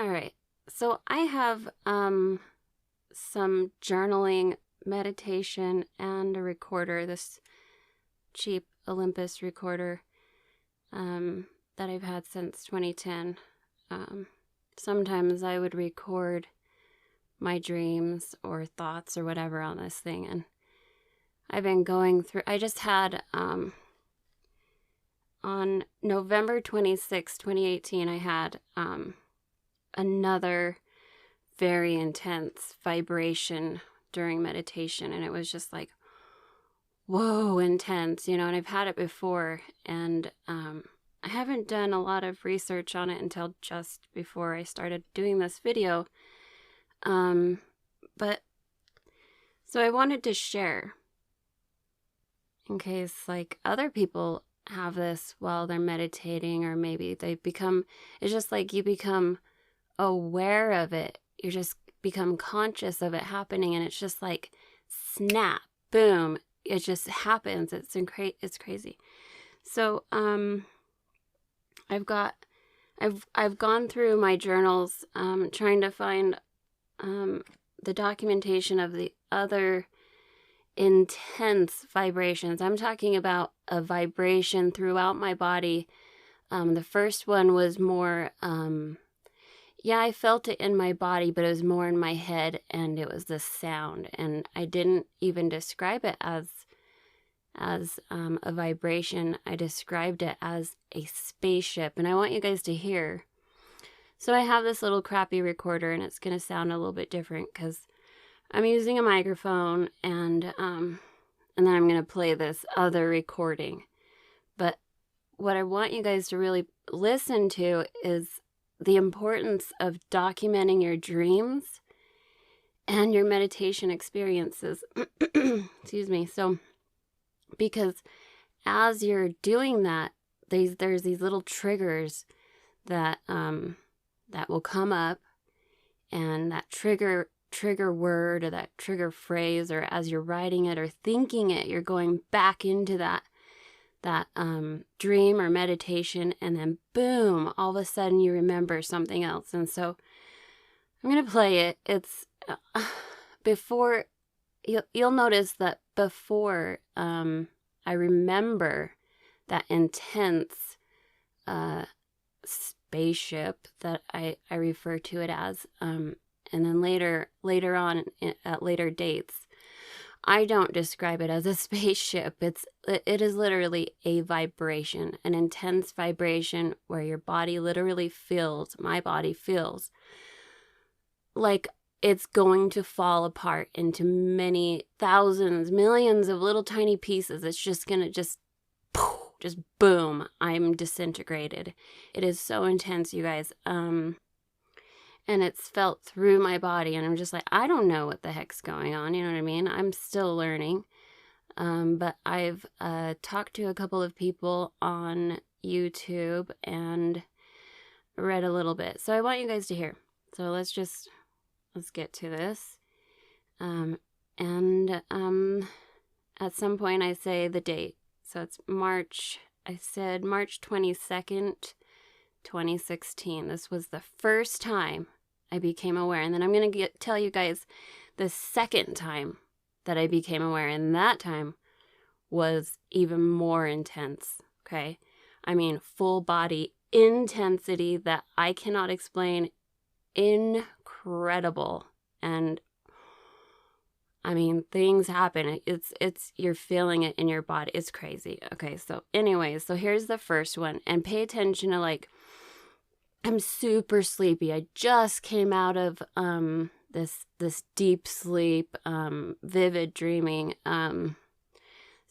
All right. So I have some journaling, meditation, and a recorder, this cheap Olympus recorder that I've had since 2010. Sometimes I would record my dreams or thoughts or whatever on this thing, and I've been going through, I just had on November 26, 2018, I had another very intense vibration during meditation, and it was just like, whoa, intense, you know. And I've had it before, and I haven't done a lot of research on it until just before I started doing this video. But so I wanted to share in case like other people have this while they're meditating, or maybe they become, it's just like you become aware of it. You just become conscious of it happening, and it's just like snap, boom, it just happens. It's crazy. So I've gone through my journals, trying to find the documentation of the other intense vibrations. I'm talking about a vibration throughout my body. The first one was more, yeah, I felt it in my body, but it was more in my head, and it was the sound. And I didn't even describe it as a vibration. I described it as a spaceship, and I want you guys to hear. So I have this little crappy recorder, and it's going to sound a little bit different because I'm using a microphone, and then I'm going to play this other recording. But what I want you guys to really listen to is the importance of documenting your dreams and your meditation experiences. Excuse me. So, because as you're doing that, there's these little triggers that that will come up, and that trigger word or that trigger phrase, or as you're writing it or thinking it, you're going back into that dream or meditation, and then boom, all of a sudden you remember something else. And so I'm going to play it. It's before, you'll notice that before I remember that intense spaceship that I refer to it as, and then later on at later dates, I don't describe it as a spaceship. It is literally a vibration, an intense vibration where your body literally feels, my body feels like it's going to fall apart into many thousands, millions of little tiny pieces. It's just going to just boom, I'm disintegrated. It is so intense, you guys. And it's felt through my body, and I'm just like, I don't know what the heck's going on, you know what I mean? I'm still learning. But I've talked to a couple of people on YouTube and read a little bit. So I want you guys to hear. So let's get to this. And at some point I say the date. So it's March 22nd, 2016. This was the first time I became aware. And then I'm going to tell you guys the second time that I became aware. And that time was even more intense. Okay. I mean, full body intensity that I cannot explain. Incredible. And I mean, things happen. It's you're feeling it in your body. It's crazy. Okay. So anyways, so here's the first one, and pay attention to, like, I'm super sleepy. I just came out of this deep sleep, vivid dreaming. So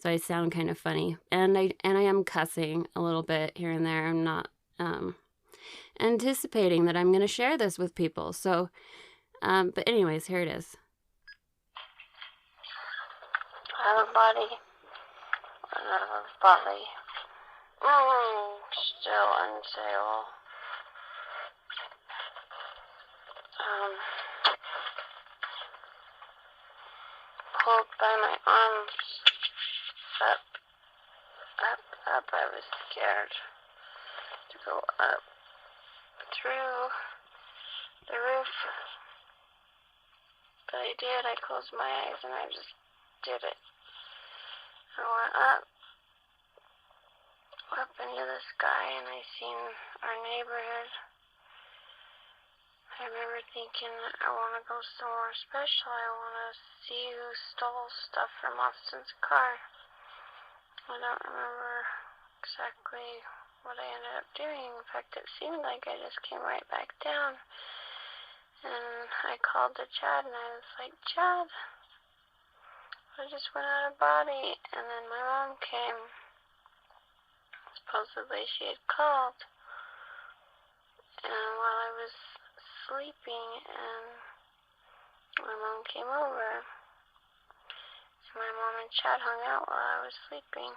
I sound kind of funny, and I am cussing a little bit here and there. I'm not anticipating that I'm going to share this with people. So, but anyways, here it is. I have a body. Another body. Still unstable. Pulled by my arms up. I was scared to go up through the roof. But I did. I closed my eyes and I just did it. I went up into the sky, and I seen our neighborhood. I remember thinking, I want to go somewhere special. I want to see who stole stuff from Austin's car. I don't remember exactly what I ended up doing. In fact, it seemed like I just came right back down. And I called to Chad, and I was like, Chad, I just went out of body. And then my mom came. Supposedly she had called. And while I was sleeping, and my mom came over, and my mom and Chad hung out while I was sleeping,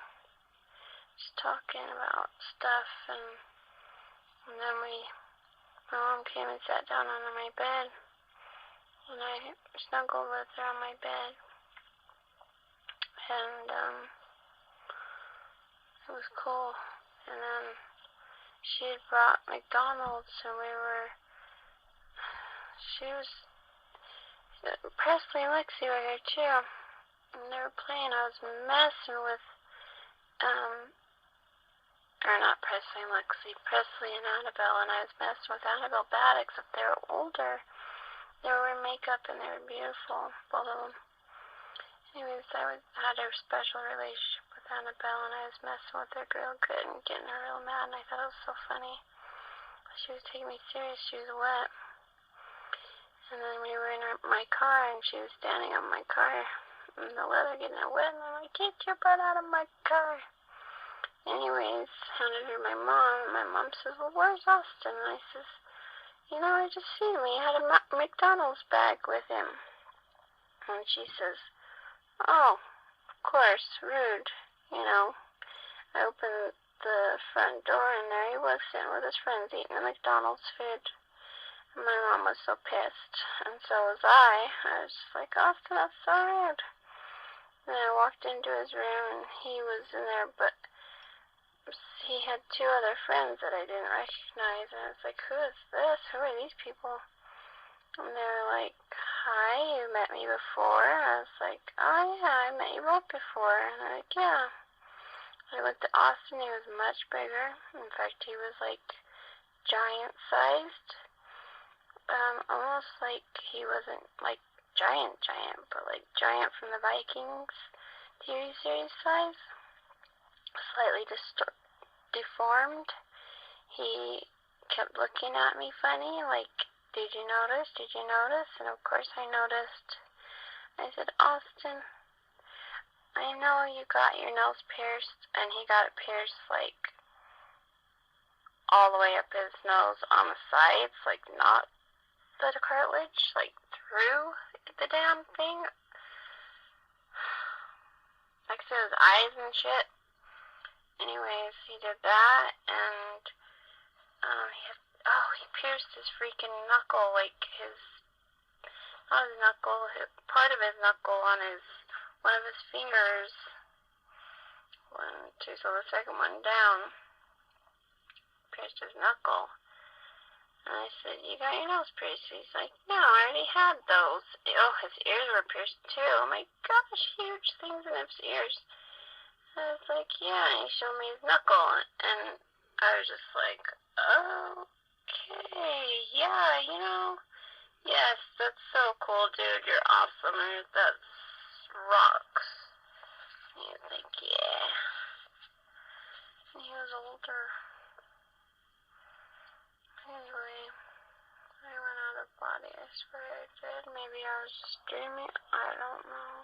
just talking about stuff, and then my mom came and sat down on my bed, and I snuggled with her on my bed, and it was cool. And then she had brought McDonald's, and Presley and Lexi were here too, and they were playing. I was messing with, or not Presley and Lexi, Presley and Annabelle, and I was messing with Annabelle bad, except they were older. They were wearing makeup, and they were beautiful, both of them. Anyways, I had a special relationship with Annabelle, and I was messing with her real good and getting her real mad, and I thought it was so funny. She was taking me serious. She was wet. And then we were in my car, and she was standing on my car, and the leather getting wet, and I'm like, get your butt out of my car. Anyways, handed her my mom, and my mom says, well, where's Austin? And I says, you know, I just seen him. He had a McDonald's bag with him. And she says, oh, of course, rude, you know. I opened the front door, and there he was sitting with his friends eating the McDonald's food. And my mom was so pissed, and so was I. I was just like, Austin, that's so rude. And I walked into his room, and he was in there, but he had two other friends that I didn't recognize, and I was like, who is this? Who are these people? And they were like, hi, you met me before? I was like, oh yeah, I met you both before. And they're like, yeah. I looked at Austin. He was much bigger. In fact, he was like giant-sized. Almost like he wasn't like giant, but like giant from the Vikings TV series size. Slightly deformed. He kept looking at me funny, like, did you notice? Did you notice? And of course I noticed. I said, Austin, I know you got your nose pierced, and he got it pierced like all the way up his nose on the sides, like not the cartilage, like through the damn thing, next to his eyes and shit. Anyways, he did that, and he pierced his freaking knuckle, like not his knuckle, part of his knuckle on one of his fingers. 1, 2, so the second one down, pierced his knuckle. And I said, you got your nose pierced? He's like, no, I already had those. Oh, his ears were pierced too. Oh my gosh, huge things in his ears. I was like, yeah, and he showed me his knuckle. And I was just like, okay, yeah, you know, yes, that's so cool, dude. You're awesome. And that's rocks. And he was like, yeah. And he was older. Anyway, I went out of body, I swear I did. Maybe I was just dreaming, I don't know.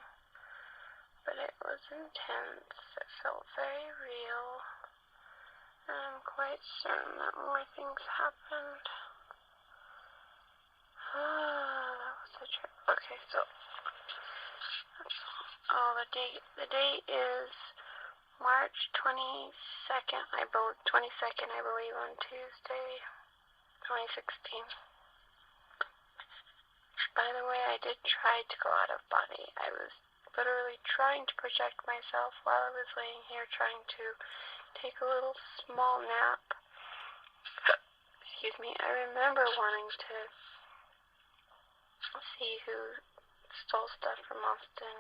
But it was intense. It felt very real. And I'm quite certain that more things happened. That was a trip. Okay, so the date is March 22nd, I believe, on Tuesday, 2016. By the way, I did try to go out of body. I was literally trying to project myself while I was laying here, trying to take a little small nap. Excuse me. I remember wanting to see who stole stuff from Austin.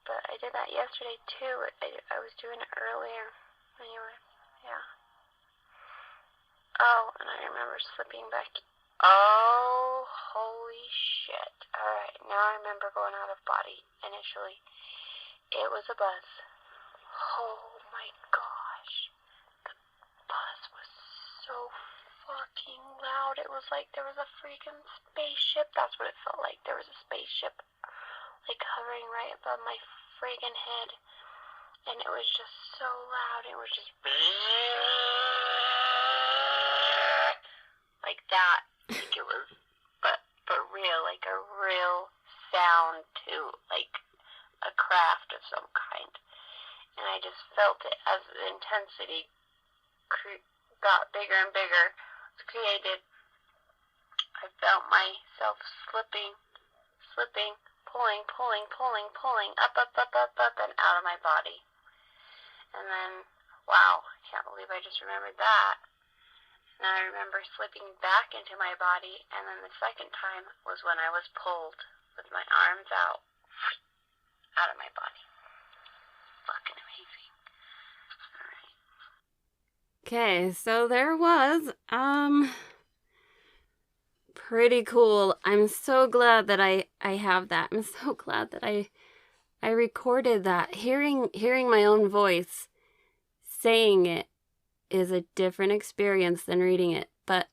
But I did that yesterday too. I was doing it earlier. Anyway, yeah. Oh, and I remember slipping back. Oh, holy shit. Alright, now I remember going out of body initially. It was a buzz. Oh my gosh. The buzz was so fucking loud. It was like there was a freaking spaceship. That's what it felt like. There was a spaceship like hovering right above my friggin' head. And it was just so loud. It was just like that. Like it was, but real, like a real sound too, like a craft of some kind. And I just felt it as the intensity got bigger and bigger. It was created. I felt myself slipping, pulling, up, and out of my body. And then, wow, I can't believe I just remembered that. And I remember slipping back into my body, and then the second time was when I was pulled with my arms out of my body. Fucking amazing. Alright. Okay, so there was, pretty cool. I'm so glad that I have that. I'm so glad that I recorded that. Hearing my own voice saying it is a different experience than reading it, but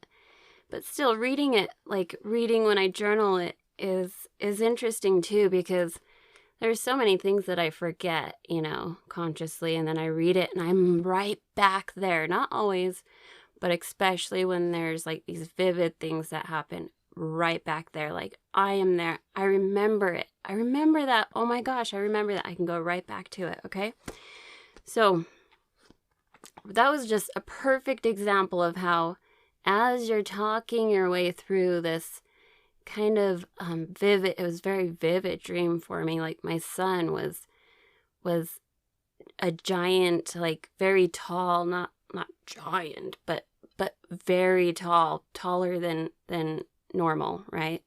still reading it, like reading when I journal it, is interesting too, because there's so many things that I forget, consciously, and then I read it and I'm right back there. Not always, but especially when there's like these vivid things that happen, right back there, like I am there. I remember it. I remember that. Oh my gosh, I remember that. I can go right back to it. Okay, so that was just a perfect example of how, as you're talking your way through this kind of vivid, it was very vivid dream for me. Like my son was a giant, like very tall, not giant, but very tall, taller than normal, right?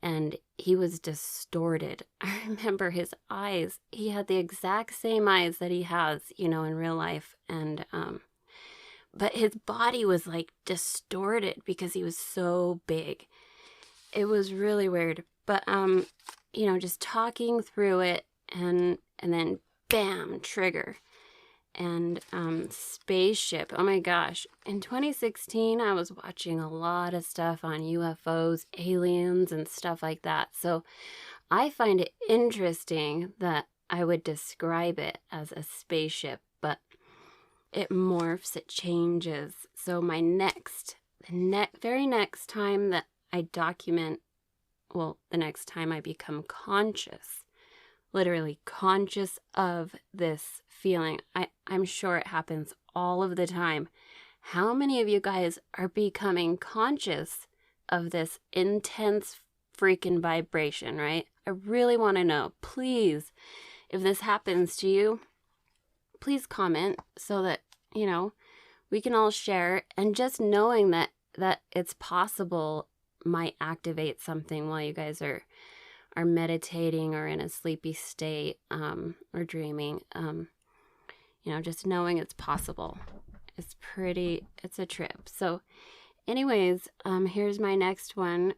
And he was distorted. I remember his eyes. He had the exact same eyes that he has, in real life. And, but his body was like distorted because he was so big. It was really weird. But, just talking through it and then bam, trigger. And spaceship. Oh my gosh. In 2016, I was watching a lot of stuff on UFOs, aliens, and stuff like that. So I find it interesting that I would describe it as a spaceship, but it morphs, it changes. So my very next time that I document, well, the next time I become conscious, literally conscious of this feeling. I'm sure it happens all of the time. How many of you guys are becoming conscious of this intense freaking vibration, right? I really want to know. Please, if this happens to you, please comment so that, we can all share. And just knowing that it's possible might activate something while you guys are meditating or in a sleepy state, or dreaming. Just knowing it's possible. It's a trip. So anyways, here's my next one,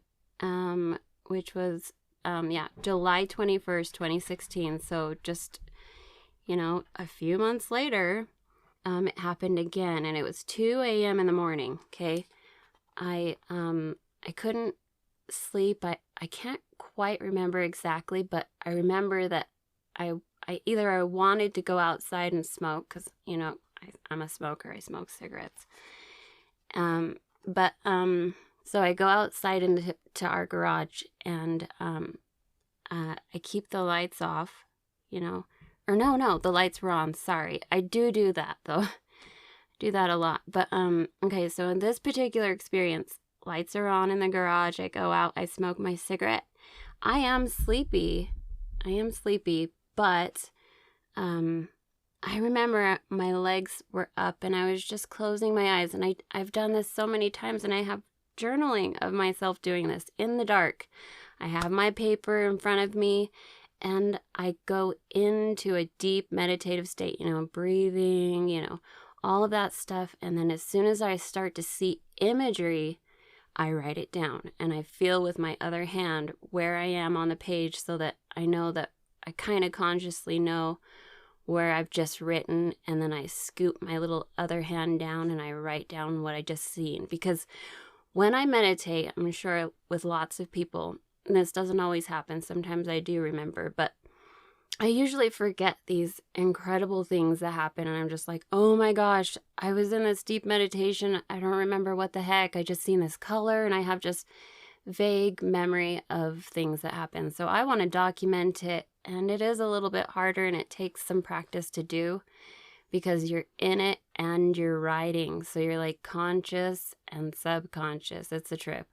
which was, July 21st, 2016. So just, a few months later, it happened again, and it was 2 a.m. in the morning. Okay. I couldn't sleep. I can't quite remember exactly, but I remember that I wanted to go outside and smoke because, I'm a smoker. I smoke cigarettes. So I go outside into our garage, and I keep the lights off, or no, the lights were on. Sorry. I do that though. Do that a lot. But, okay. So in this particular experience, lights are on in the garage. I go out, I smoke my cigarette. I am sleepy, but I remember my legs were up and I was just closing my eyes. And I've done this so many times, and I have journaling of myself doing this in the dark. I have my paper in front of me, and I go into a deep meditative state, breathing, all of that stuff. And then as soon as I start to see imagery, I write it down, and I feel with my other hand where I am on the page, so that I know that I kind of consciously know where I've just written, and then I scoop my little other hand down and I write down what I just seen. Because when I meditate, I'm sure with lots of people, and this doesn't always happen, sometimes I do remember, but I usually forget these incredible things that happen, and I'm just like, oh my gosh, I was in this deep meditation, I don't remember what the heck, I just seen this color, and I have just vague memory of things that happen. So I want to document it, and it is a little bit harder, and it takes some practice to do, because you're in it and you're writing, so you're like conscious and subconscious. It's a trip,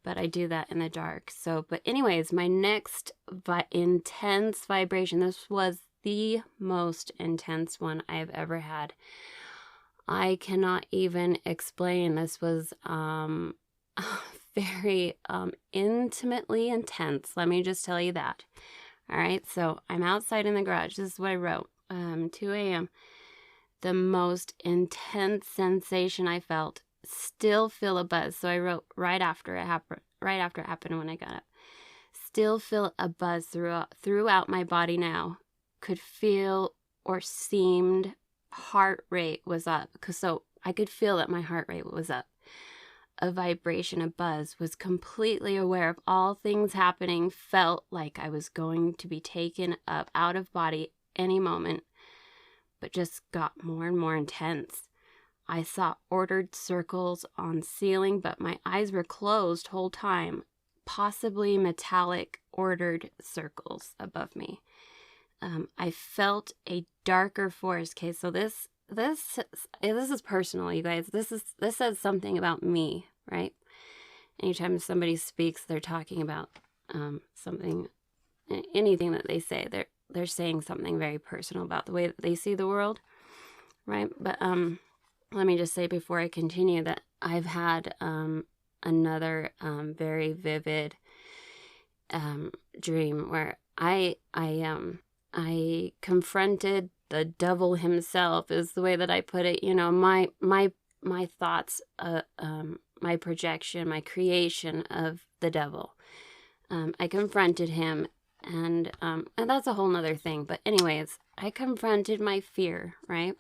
but I do that in the dark. So, but anyways, my next intense vibration, this was the most intense one I've ever had. I cannot even explain. This was very intimately intense. Let me just tell you that. All right, so I'm outside in the garage. This is what I wrote. 2 a.m. The most intense sensation I felt. Still feel a buzz. So I wrote right after it happened. Right after it happened when I got up. Still feel a buzz throughout my body now. Could feel or seemed heart rate was up. So I could feel that my heart rate was up. A vibration, a buzz, was completely aware of all things happening, felt like I was going to be taken up out of body any moment, but just got more and more intense. I saw ordered circles on ceiling, but my eyes were closed whole time, possibly metallic ordered circles above me. I felt a darker force. Okay, so this is personal, you guys. This says something about me, right? Anytime somebody speaks, they're talking about something, anything that they say, they're saying something very personal about the way that they see the world, right? But let me just say before I continue that I've had another very vivid dream where I confronted the devil himself, is the way that I put it. My thoughts, my projection, my creation of the devil. I confronted him, and that's a whole nother thing. But anyways, I confronted my fear, right?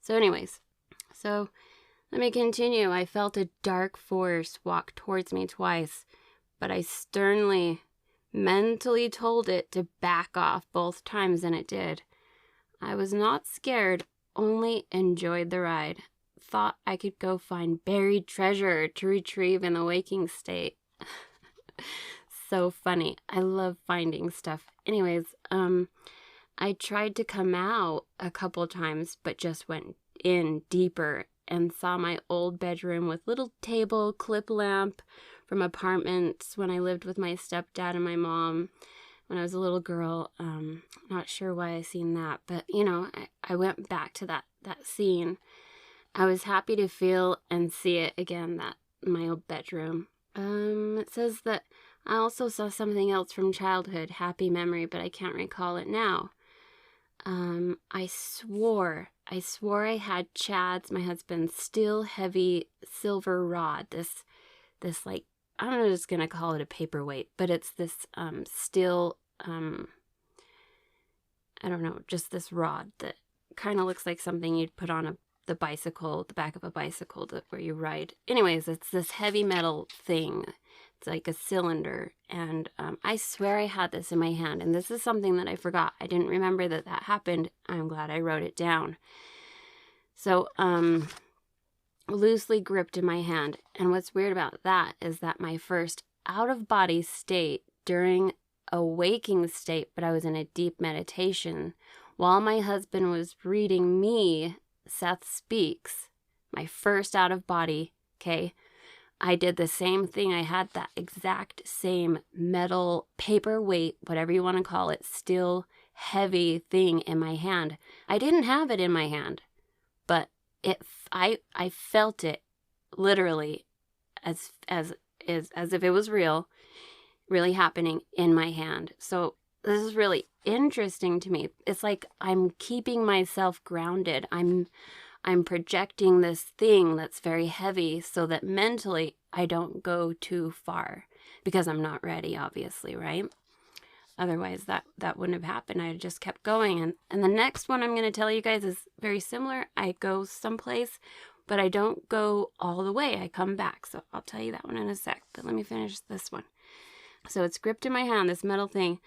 So let me continue. I felt a dark force walk towards me twice, but I sternly, mentally told it to back off both times, and it did. I was not scared, only enjoyed the ride. Thought I could go find buried treasure to retrieve in the waking state. So funny. I love finding stuff. Anyways, I tried to come out a couple times, but just went in deeper and saw my old bedroom with little table, clip lamp from apartments when I lived with my stepdad and my mom when I was a little girl. Not sure why I seen that, but I went back to that scene. I was happy to feel and see it again, that my old bedroom. It says that I also saw something else from childhood, happy memory, but I can't recall it now. I swore I had Chad's, my husband's, still heavy silver rod. This like, I'm just gonna call it a paperweight, but it's this still I don't know, just this rod that kind of looks like something you'd put on the bicycle, the back of a bicycle where you ride. Anyways, it's this heavy metal thing. It's like a cylinder, and I swear I had this in my hand, and this is something that I forgot. I didn't remember that happened. I'm glad I wrote it down. So, loosely gripped in my hand, and what's weird about that is that my first out-of-body state during a waking state, but I was in a deep meditation, while my husband was reading me Seth Speaks, my first out-of-body, okay, I did the same thing. I had that exact same metal paperweight, whatever you want to call it, still heavy thing in my hand. I didn't have it in my hand, but I felt it literally as if it was real, really happening in my hand. So this is really interesting to me. It's like I'm keeping myself grounded. I'm projecting this thing that's very heavy so that mentally I don't go too far, because I'm not ready, obviously, right? Otherwise that wouldn't have happened. I just kept going. And the next one I'm going to tell you guys is very similar. I go someplace, but I don't go all the way. I come back. So I'll tell you that one in a sec. But let me finish this one. So it's gripped in my hand, this metal thing.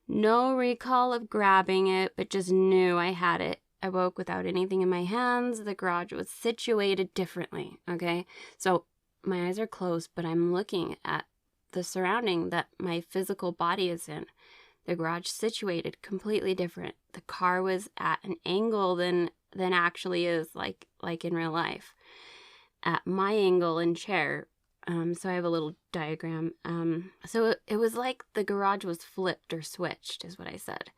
No recall of grabbing it, but just knew I had it. I woke without anything in my hands. The garage was situated differently, okay? So my eyes are closed, but I'm looking at the surrounding that my physical body is in. The garage situated completely different. The car was at an angle than actually is like in real life. At my angle and chair. So I have a little diagram. So it was like the garage was flipped or switched, is what I said.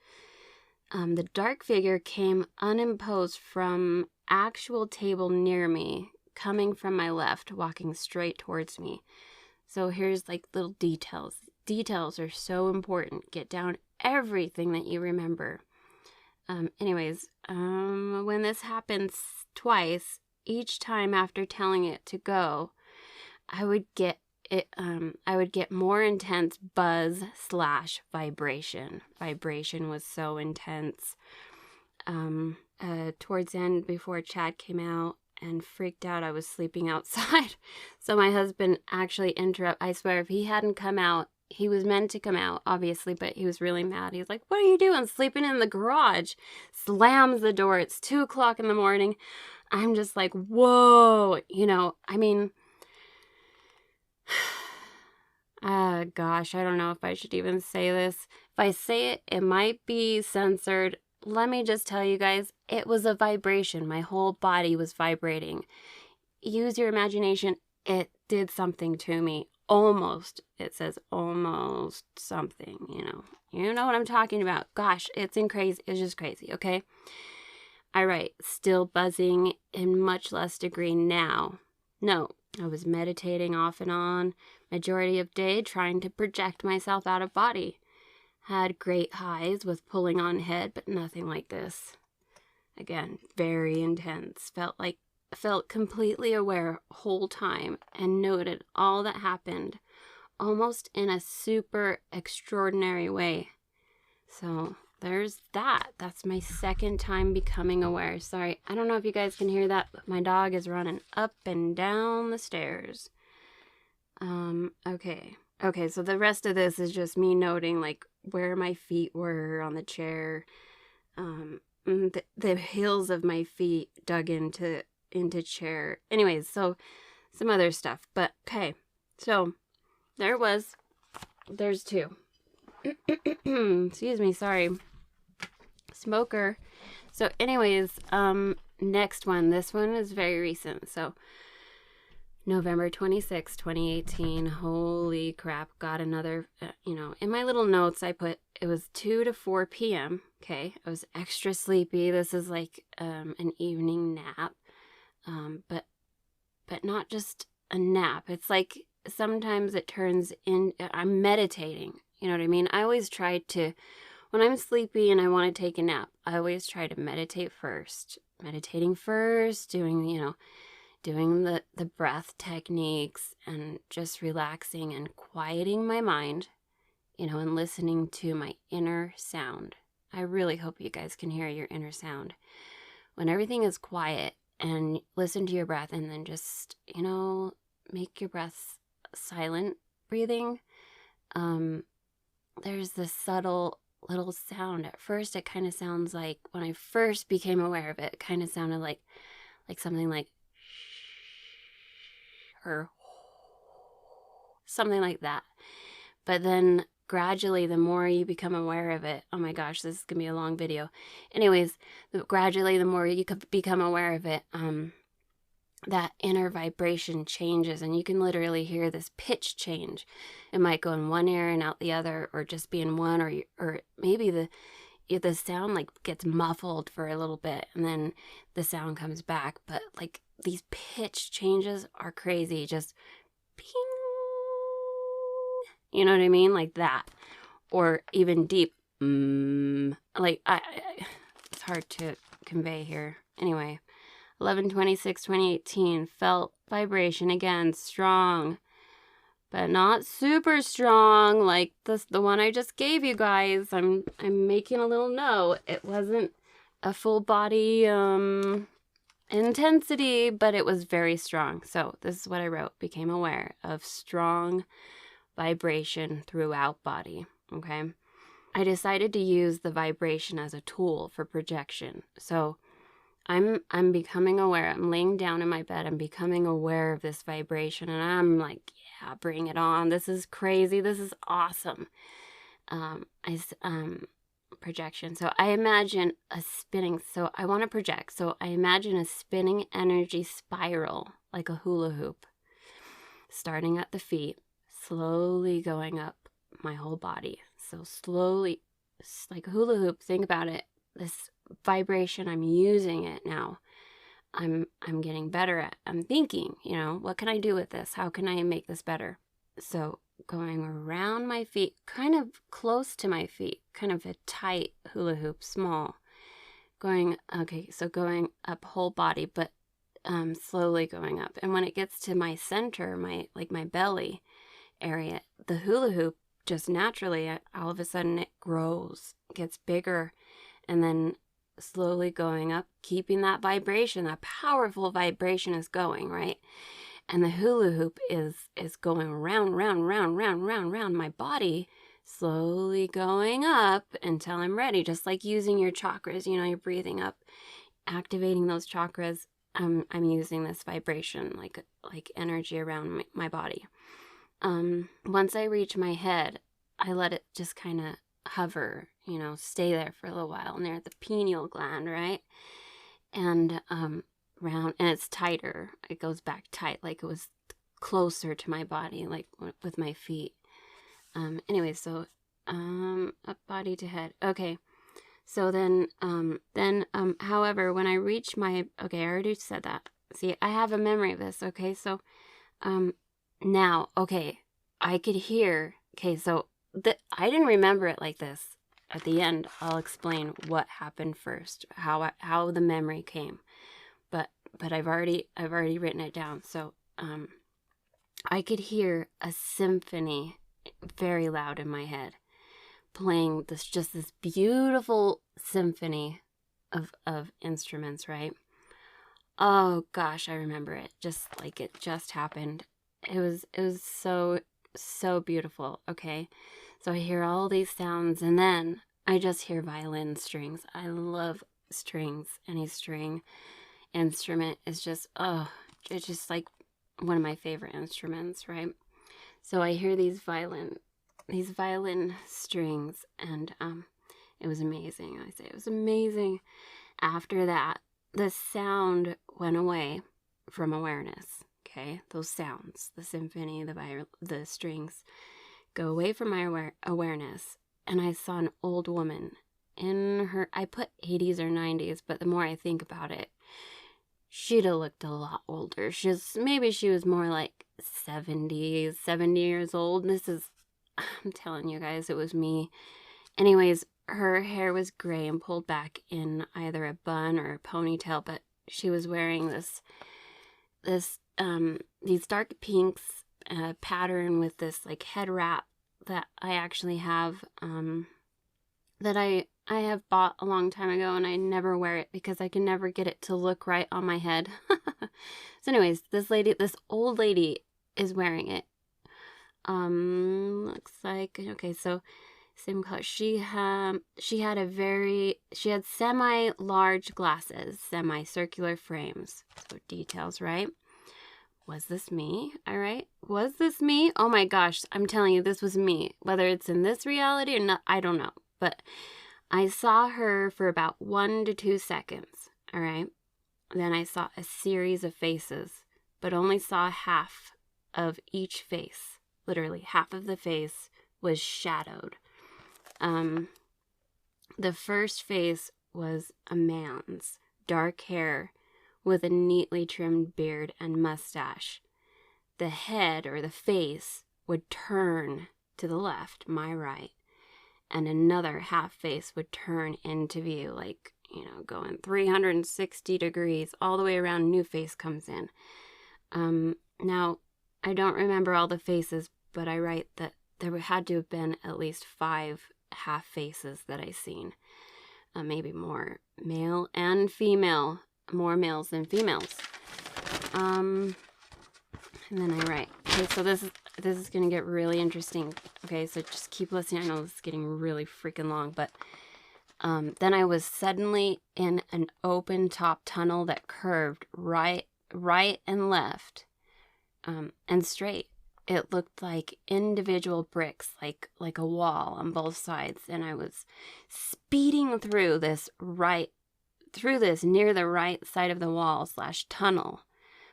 The dark figure came unimposed from actual table near me, coming from my left, walking straight towards me. So here's like little details. Details are so important. Get down everything that you remember. Anyways, when this happens twice, each time after telling it to go, I would get more intense buzz / vibration. Vibration was so intense. Towards the end, before Chad came out and freaked out, I was sleeping outside. So my husband actually I swear, if he hadn't come out, he was meant to come out, obviously, but he was really mad. He was like, "What are you doing? Sleeping in the garage?" Slams the door. It's 2:00 in the morning. I'm just like, whoa, I mean, gosh, I don't know if I should even say this. If I say it, it might be censored. Let me just tell you guys, it was a vibration. My whole body was vibrating. Use your imagination. It did something to me. Almost. It says almost something, You know what I'm talking about. Gosh, it's just crazy, okay? All right, still buzzing in much less degree now. No, I was meditating off and on, majority of day, trying to project myself out of body. Had great highs with pulling on head, but nothing like this. Again, very intense. Felt completely aware whole time and noted all that happened, almost in a super extraordinary way. So there's that. That's my second time becoming aware. Sorry, I don't know if you guys can hear that, but my dog is running up and down the stairs. Okay, so the rest of this is just me noting like where my feet were on the chair, the heels of my feet dug into chair. Anyways, so some other stuff, but okay. So there's two. Excuse me, sorry. Smoker. So anyways, next one. This one is very recent. So November 26, 2018. Holy crap. Got another, in my little notes I put it was 2 to 4 p.m. Okay. I was extra sleepy. This is like an evening nap. But not just a nap. It's like sometimes it turns in, I'm meditating. You know what I mean? I always try to, when I'm sleepy and I want to take a nap, I always try to meditate first. Meditating first, doing the breath techniques and just relaxing and quieting my mind, and listening to my inner sound. I really hope you guys can hear your inner sound. When everything is quiet, and listen to your breath, and then just, make your breath silent breathing. There's this subtle little sound. At first, it kind of sounds like, when I first became aware of it, it kind of sounded like something like or something like that. But then gradually, the more you become aware of it, oh my gosh, this is going to be a long video. Anyways, gradually, the more you become aware of it, that inner vibration changes, and you can literally hear this pitch change. It might go in one ear and out the other, or just be in one, or maybe the sound like gets muffled for a little bit, and then the sound comes back. But like these pitch changes are crazy. Just ping. You know what I mean? Like that. Or even deep. Like, it's hard to convey here. Anyway, 11/26/2018, felt vibration again, strong, but not super strong like the one I just gave you guys. I'm making a little note. It wasn't a full body intensity, but it was very strong. So this is what I wrote. Became aware of strong vibration throughout body. Okay. I decided to use the vibration as a tool for projection. So I'm becoming aware. I'm laying down in my bed. I'm becoming aware of this vibration, and I'm like, yeah, bring it on. This is crazy. This is awesome. Projection. So I imagine a spinning. So I want to project. So I imagine a spinning energy spiral, like a hula hoop, starting at the feet, slowly going up my whole body. So slowly, like a hula hoop. Think about it. This vibration, I'm using it now. I'm getting better at. I'm thinking, what can I do with this? How can I make this better? So going around my feet, kind of close to my feet, kind of a tight hula hoop, small. Going up whole body, but slowly going up. And when it gets to my center, my belly area, the hula hoop just naturally, all of a sudden it grows, gets bigger, and then slowly going up, keeping that vibration, that powerful vibration is going, right? And the hula hoop is going round my body, slowly going up until I'm ready, just like using your chakras, you're breathing up, activating those chakras. I'm using this vibration, like energy around my body. Once I reach my head, I let it just kind of hover, stay there for a little while near the pineal gland, right? And round, and it's tighter. It goes back tight, like it was closer to my body, like with my feet. Anyway, so up body to head. Okay. So then however, when I reach my, okay, I already said that. See, I have a memory of this. Okay. So now, okay, I could hear, okay, so I didn't remember it like this. At the end, I'll explain what happened first, how the memory came. But I've already written it down. So I could hear a symphony very loud in my head, playing this beautiful symphony of instruments, right? Oh gosh, I remember it. Just like it just happened. It was so beautiful. Okay. So I hear all these sounds, and then I just hear violin strings. I love strings. Any string instrument is just, it's just like one of my favorite instruments, right? So I hear these violin strings, and it was amazing. I say it was amazing. After that, the sound went away from awareness. Okay, those sounds, the symphony, the strings, go away from my awareness, and I saw an old woman in her, I put 80s or 90s, but the more I think about it, she'd have looked a lot older. Maybe she was more like 70 years old. I'm telling you guys, it was me. Anyways, her hair was gray and pulled back in either a bun or a ponytail, but she was wearing these dark pinks pattern with this like head wrap that I actually have, that I have bought a long time ago, and I never wear it because I can never get it to look right on my head. So anyways, this old lady is wearing it. Looks like, okay, so same color. She had semi-large glasses, semi-circular frames. So details, right? Was this me? All right. Was this me? Oh my gosh. I'm telling you, this was me. Whether it's in this reality or not, I don't know. But I saw her for about 1 to 2 seconds. All right. Then I saw a series of faces, but only saw half of each face. Literally half of the face was shadowed. The first face was a man's, dark hair with a neatly trimmed beard and mustache. the head or the face would turn to the left, my right, and another half face would turn into view, like, going 360 degrees all the way around, new face comes in. Now, I don't remember all the faces, but I write that there had to have been at least 5 half faces that I seen. Maybe more, male and female, more males than females. And then I write, okay, so this is going to get really interesting. Okay, so just keep listening. I know this is getting really freaking long, but then I was suddenly in an open top tunnel that curved right and left, and straight. It looked like individual bricks, like a wall on both sides, and I was speeding through this near the right side of the wall / tunnel,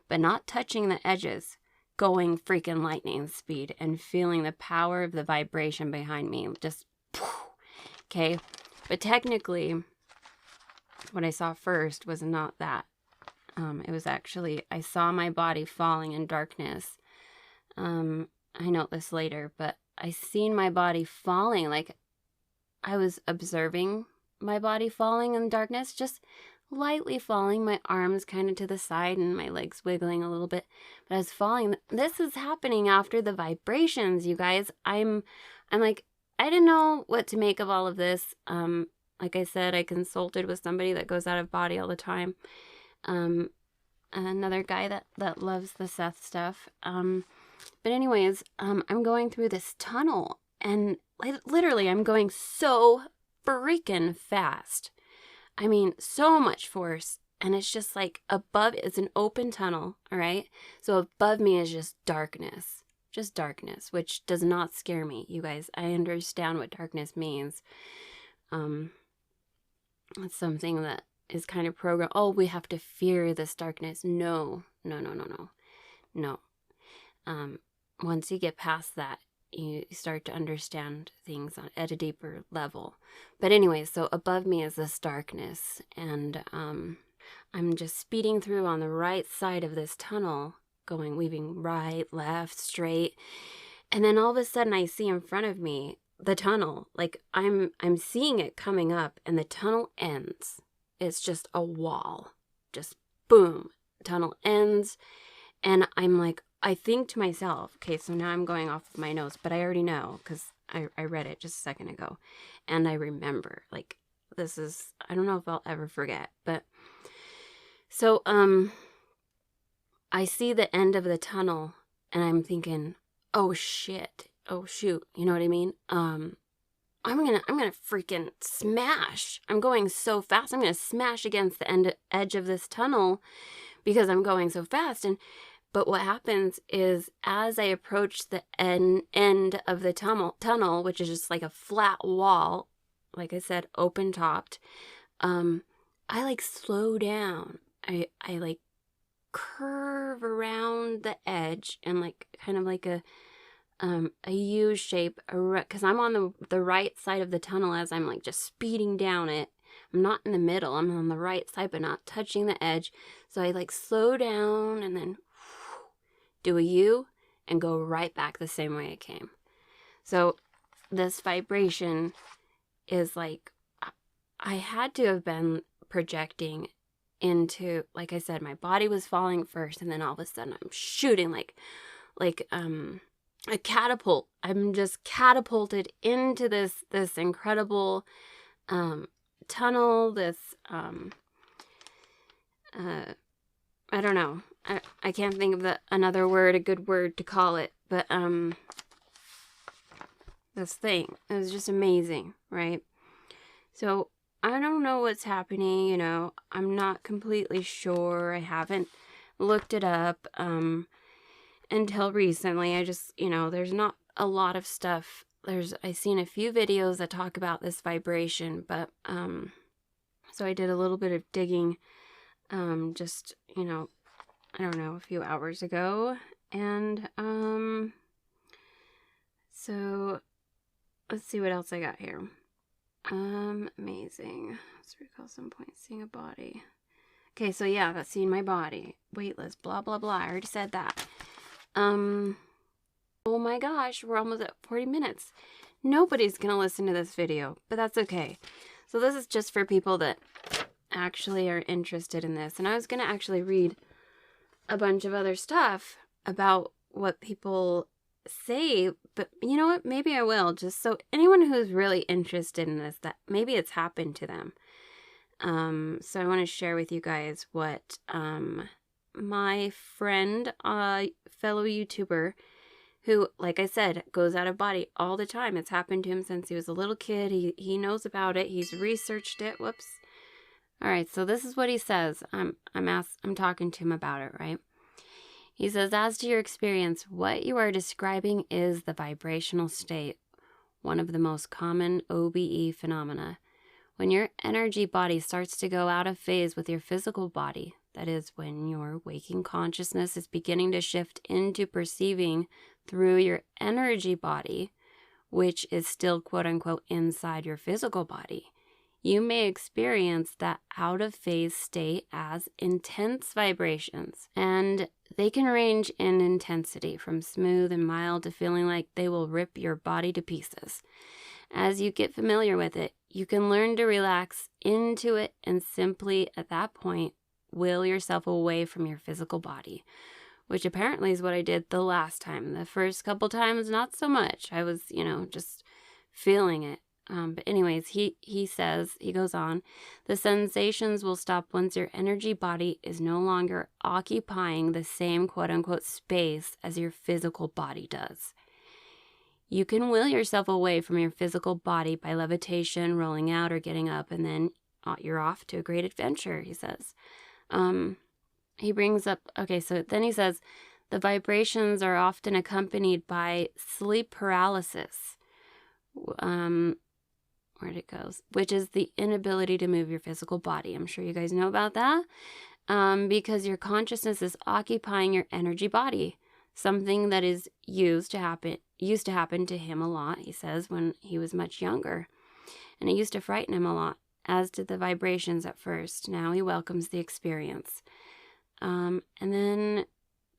but not touching the edges, going freaking lightning speed and feeling the power of the vibration behind me, just, okay? But technically, what I saw first was not that. It was actually, I saw my body falling in darkness. I note this later, but I seen my body falling, like I was observing my body falling in darkness, just lightly falling, my arms kind of to the side and my legs wiggling a little bit, but I was falling. This is happening after the vibrations, you guys. I'm like, I didn't know what to make of all of this. Like I said, I consulted with somebody that goes out of body all the time. Another guy that loves the Seth stuff. But anyways, I'm going through this tunnel, and literally I'm going so freaking fast. I mean, so much force, and it's just like above, it's an open tunnel, all right? So above me is just darkness, which does not scare me, you guys. I understand what darkness means. It's something that is kind of programmed. Oh, we have to fear this darkness. No. Once you get past that, you start to understand things at a deeper level. But anyway, so above me is this darkness, and I'm just speeding through on the right side of this tunnel, weaving right, left, straight, and then all of a sudden I see in front of me the tunnel. Like I'm seeing it coming up, and the tunnel ends. It's just a wall, just boom, tunnel ends, and I'm like, I think to myself, okay, so now I'm going off of my notes, but I already know because I read it just a second ago, and I remember, like, this is, I don't know if I'll ever forget, but so I see the end of the tunnel, and I'm thinking, oh shit, oh shoot, you know what I mean? I'm gonna freaking smash. I'm going so fast. I'm gonna smash against the edge of this tunnel because I'm going so fast. But what happens is, as I approach the end of the tunnel, which is just like a flat wall, like I said, open topped, I like slow down. I like curve around the edge and like kind of like a U shape, because I'm on the right side of the tunnel as I'm like just speeding down it. I'm not in the middle. I'm on the right side, but not touching the edge. So I like slow down and then do a U and go right back the same way I came. So this vibration is like, I had to have been projecting into, like I said, my body was falling first, and then all of a sudden I'm shooting like a catapult. I'm just catapulted into this incredible tunnel, this I don't know. I can't think of another word, a good word to call it, but this thing, it was just amazing, right? So I don't know what's happening, you know. I'm not completely sure. I haven't looked it up until recently. I just, you know, there's not a lot of stuff. I've seen a few videos that talk about this vibration, but so I did a little bit of digging just, you know, I don't know, a few hours ago, and so let's see what else I got here. Amazing. Let's recall some point seeing a body. Okay, so yeah, that's seeing my body. Weightless, blah, blah, blah. I already said that. Oh my gosh, we're almost at 40 minutes. Nobody's gonna listen to this video, but that's okay. So this is just for people that actually are interested in this. And I was gonna actually read a bunch of other stuff about what people say, but you know what? Maybe I will, just so anyone who's really interested in this, that maybe it's happened to them. So I want to share with you guys what my friend, fellow YouTuber, who, like I said, goes out of body all the time. It's happened to him since he was a little kid. He knows about it. He's researched it. Whoops. All right, so this is what he says. I'm talking to him about it, right? He says, as to your experience, what you are describing is the vibrational state, one of the most common OBE phenomena. When your energy body starts to go out of phase with your physical body, that is, when your waking consciousness is beginning to shift into perceiving through your energy body, which is still quote-unquote inside your physical body, you may experience that out-of-phase state as intense vibrations, and they can range in intensity from smooth and mild to feeling like they will rip your body to pieces. As you get familiar with it, you can learn to relax into it and simply, at that point, will yourself away from your physical body, which apparently is what I did the last time. The first couple times, not so much. I was, just feeling it. But anyways, he goes on, the sensations will stop once your energy body is no longer occupying the same quote-unquote space as your physical body does. You can will yourself away from your physical body by levitation, rolling out, or getting up, and then you're off to a great adventure, he says. He brings up, okay, so then he says, the vibrations are often accompanied by sleep paralysis. Where'd it go? Which is the inability to move your physical body. I'm sure you guys know about that. Because your consciousness is occupying your energy body. Something that is used to happen to him a lot, he says, when he was much younger. And it used to frighten him a lot, as did the vibrations at first. Now he welcomes the experience. And then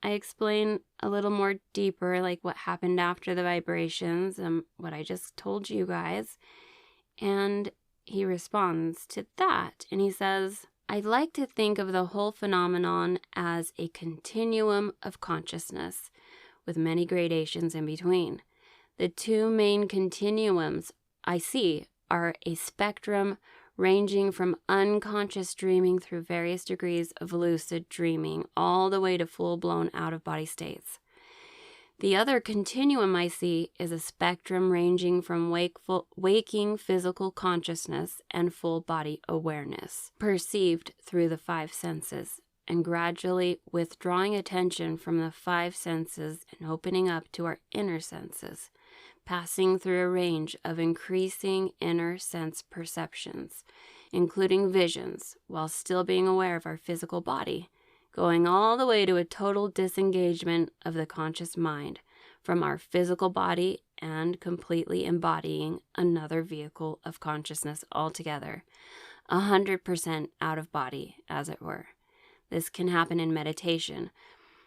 I explain a little more deeper, like what happened after the vibrations, what I just told you guys. And he responds to that. And he says, I'd like to think of the whole phenomenon as a continuum of consciousness, with many gradations in between. The two main continuums I see are a spectrum ranging from unconscious dreaming through various degrees of lucid dreaming all the way to full-blown out-of-body states. The other continuum I see is a spectrum ranging from waking physical consciousness and full body awareness, perceived through the five senses, and gradually withdrawing attention from the five senses and opening up to our inner senses, passing through a range of increasing inner sense perceptions, including visions, while still being aware of our physical body, going all the way to a total disengagement of the conscious mind from our physical body and completely embodying another vehicle of consciousness altogether, 100% out of body, as it were. This can happen in meditation,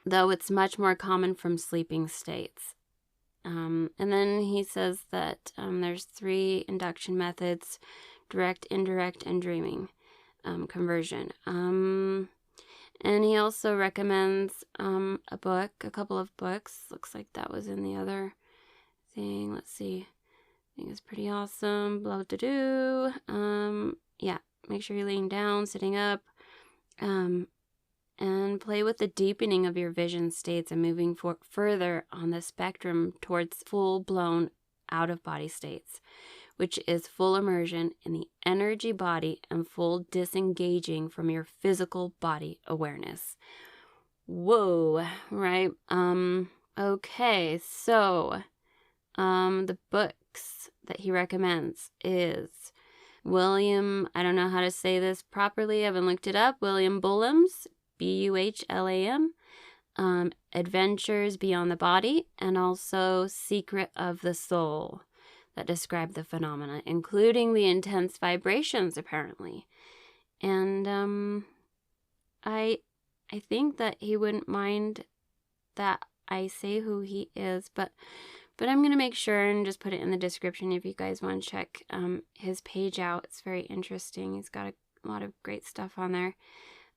though it's much more common from sleeping states. And then he says that there's 3 induction methods: direct, indirect, and dreaming conversion. And he also recommends a couple of books. Looks like that was in the other thing. Let's see. I think it's pretty awesome. Blah, blah, blah. Yeah, make sure you're laying down, sitting up, and play with the deepening of your vision states and moving further on the spectrum towards full-blown out-of-body states, which is full immersion in the energy body and full disengaging from your physical body awareness. Whoa, right? Okay, so the books that he recommends is William, I don't know how to say this properly, I haven't looked it up, William Bullam's, Buhlam, Adventures Beyond the Body, and also Secret of the Soul, that describe the phenomena, including the intense vibrations, apparently. And I think that he wouldn't mind that I say who he is, but I'm going to make sure and just put it in the description if you guys want to check his page out. It's very interesting. He's got a lot of great stuff on there.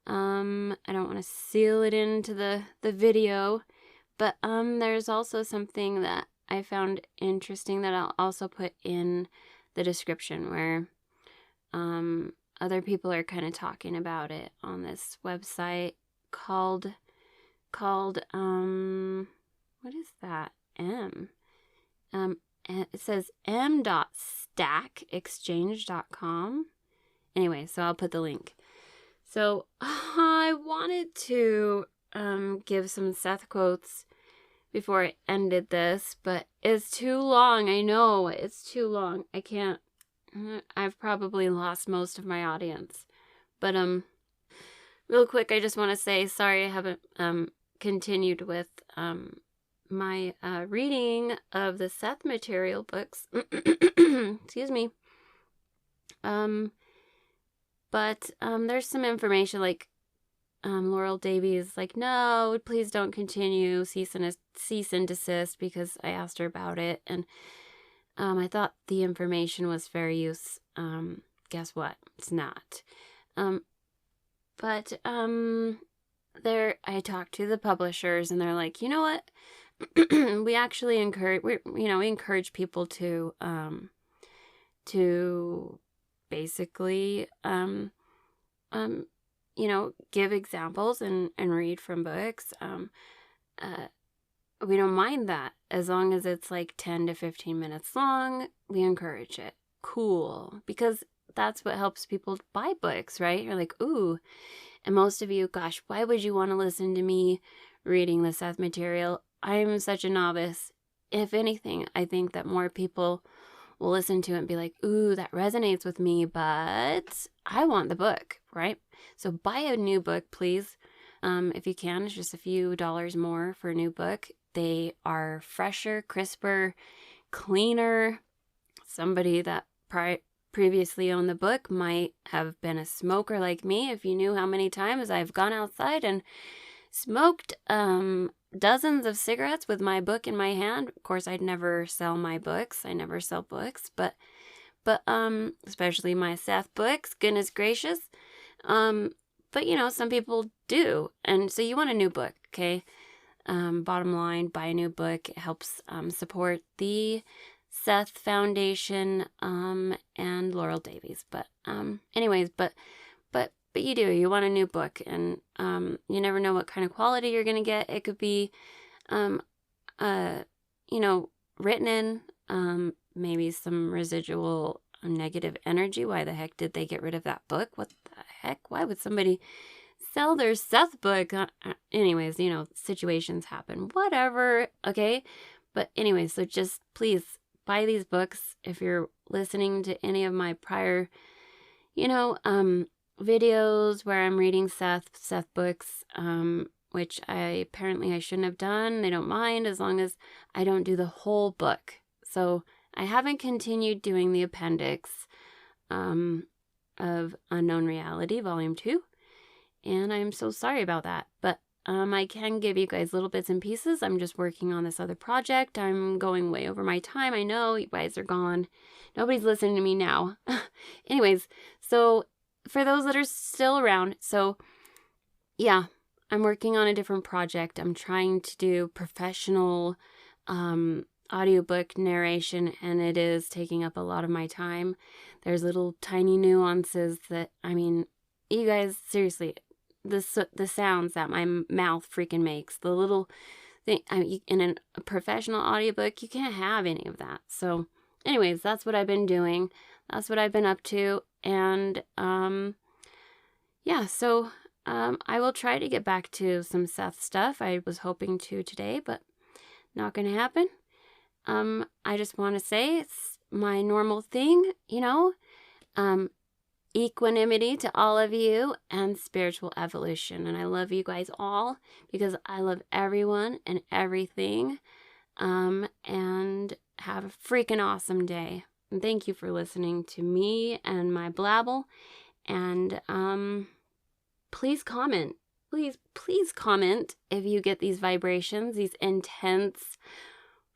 I don't want to seal it into the video, but there's also something that I found interesting that I'll also put in the description, where other people are kind of talking about it on this website called what is that? And it says m.stackexchange.com. Anyway, so I'll put the link. So I wanted to give some Seth quotes before I ended this, but it's too long. I know it's too long. I can't. I've probably lost most of my audience. But real quick, I just want to say sorry I haven't continued with my reading of the Seth material books. Excuse me. But there's some information like Laurel Davies like, no, please don't continue, cease and desist, because I asked her about it, and I thought the information was fair use. Guess what? It's not. But I talked to the publishers, and they're like, you know what? We actually encourage people to basically give examples and read from books. We don't mind that as long as it's like 10 to 15 minutes long. We encourage it. Cool. Because that's what helps people buy books, right? You're like, ooh. And most of you, gosh, why would you want to listen to me reading the Seth material? I'm such a novice. If anything, I think that more people will listen to it and be like, ooh, that resonates with me, but I want the book, right? So buy a new book, please. If you can. It's just a few dollars more for a new book. They are fresher, crisper, cleaner. Somebody that previously owned the book might have been a smoker like me. If you knew how many times I've gone outside and smoked dozens of cigarettes with my book in my hand. Of course, I'd never sell my books. I never sell books, but especially my Seth books, goodness gracious. But some people do. And so you want a new book, okay? Bottom line, buy a new book. It helps support the Seth Foundation and Laurel Davies. But anyways, but you do. You want a new book, and you never know what kind of quality you're gonna get. It could be, written in maybe some residual negative energy. Why the heck did they get rid of that book? What the heck? Why would somebody sell their Seth book? Anyways, situations happen. Whatever. Okay. But anyways, so just please buy these books. If you're listening to any of my prior, videos where I'm reading Seth books, which I shouldn't have done. They don't mind as long as I don't do the whole book. So I haven't continued doing the appendix of Unknown Reality, Volume 2. And I'm so sorry about that. But I can give you guys little bits and pieces. I'm just working on this other project. I'm going way over my time. I know you guys are gone. Nobody's listening to me now. Anyways, so for those that are still around, so yeah, I'm working on a different project. I'm trying to do professional audiobook narration, and it is taking up a lot of my time. There's little tiny nuances that, you guys, seriously, the sounds that my mouth freaking makes, the little thing, in a professional audiobook, you can't have any of that. So anyways, that's what I've been doing. That's what I've been up to. And so I will try to get back to some Seth stuff. I was hoping to today, but not going to happen. I just want to say it's my normal thing, equanimity to all of you and spiritual evolution. And I love you guys all because I love everyone and everything. And have a freaking awesome day. And thank you for listening to me and my blabble. And please comment. please comment if you get these vibrations, these intense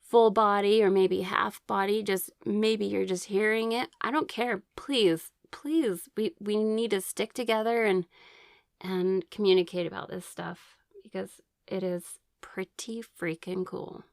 full body or maybe half body, just maybe you're just hearing it. I don't care. Please, we need to stick together and communicate about this stuff because it is pretty freaking cool.